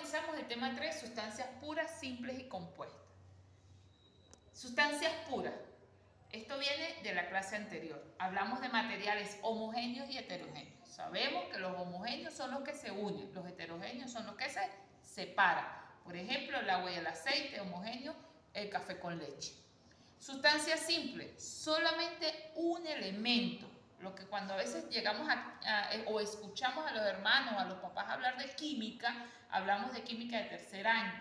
comenzamos el tema 3, sustancias puras, simples y compuestas. Sustancias puras. Esto viene de la clase anterior. Hablamos de materiales homogéneos y heterogéneos. Sabemos que los homogéneos son los que se unen, los heterogéneos son los que se separan. Por ejemplo, el agua y el aceite, homogéneo, el café con leche. Sustancia simple, solamente un elemento. Lo que cuando a veces llegamos o escuchamos a los hermanos, a los papás hablar de química, hablamos de química de tercer año.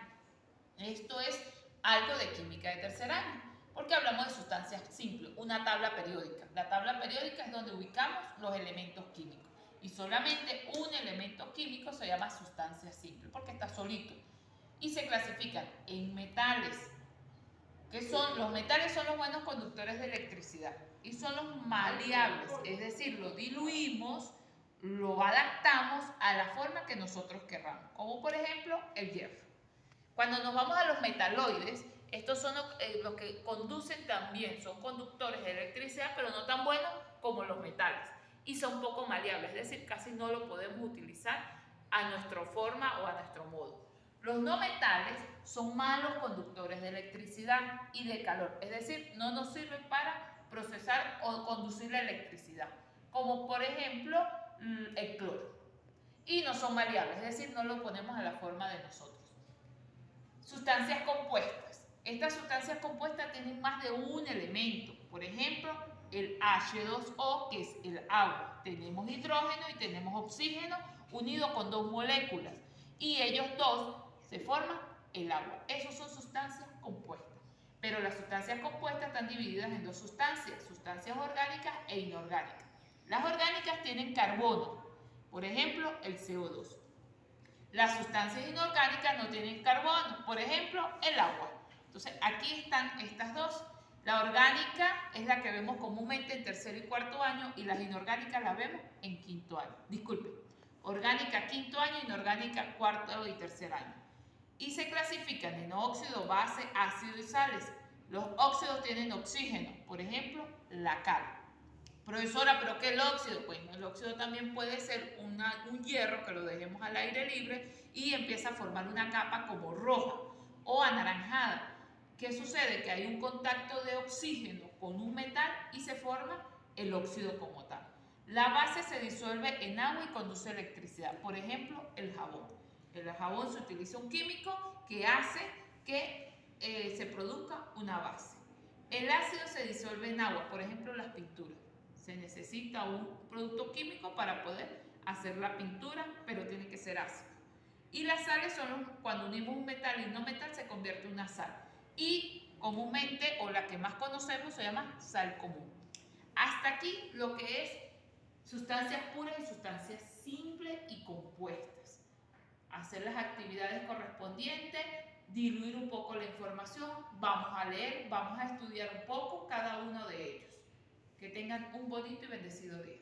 Esto es algo de química de tercer año, porque hablamos de sustancias simples, una tabla periódica. La tabla periódica es donde ubicamos los elementos químicos. Y solamente un elemento químico se llama sustancia simple, porque está solito. Y se clasifican en metales. Los metales son los buenos conductores de electricidad y son los maleables, es decir, lo diluimos, lo adaptamos a la forma que nosotros querramos, como por ejemplo el hierro. Cuando nos vamos a los metaloides, estos son los que conducen también, son conductores de electricidad, pero no tan buenos como los metales y son poco maleables, es decir, casi no lo podemos utilizar a nuestra forma o a nuestro modo. Los no metales son malos conductores de electricidad y de calor, es decir, no nos sirven para procesar o conducir la electricidad, como por ejemplo el cloro. Y no son maleables, es decir, no lo ponemos a la forma de nosotros. Sustancias compuestas. Estas sustancias compuestas tienen más de un elemento, por ejemplo, el H2O, que es el agua. Tenemos hidrógeno y tenemos oxígeno unidos con dos moléculas y ellos dos se forma el agua. Esas son sustancias compuestas. Pero las sustancias compuestas están divididas en dos sustancias, sustancias orgánicas e inorgánicas. Las orgánicas tienen carbono, por ejemplo, el CO2. Las sustancias inorgánicas no tienen carbono, por ejemplo, el agua. Entonces, aquí están estas dos. La orgánica es la que vemos comúnmente en tercer y cuarto año y las inorgánicas las vemos en quinto año. Disculpen, orgánica quinto año, inorgánica cuarto y tercer año. Y se clasifican en óxido, base, ácido y sales. Los óxidos tienen oxígeno, por ejemplo, la cal. Profesora, ¿pero qué es el óxido? Pues el óxido también puede ser un hierro que lo dejemos al aire libre y empieza a formar una capa como roja o anaranjada. ¿Qué sucede? Que hay un contacto de oxígeno con un metal y se forma el óxido como tal. La base se disuelve en agua y conduce electricidad, por ejemplo, el jabón. En el jabón se utiliza un químico que hace que se produzca una base. El ácido se disuelve en agua, por ejemplo, las pinturas. Se necesita un producto químico para poder hacer la pintura, pero tiene que ser ácido. Y las sales son cuando unimos un metal y un no metal se convierte en una sal. Y comúnmente, o la que más conocemos, se llama sal común. Hasta aquí lo que es sustancias puras y sustancias simples y compuestas. Hacer las actividades correspondientes, diluir un poco la información, vamos a leer, vamos a estudiar un poco cada uno de ellos. Que tengan un bonito y bendecido día.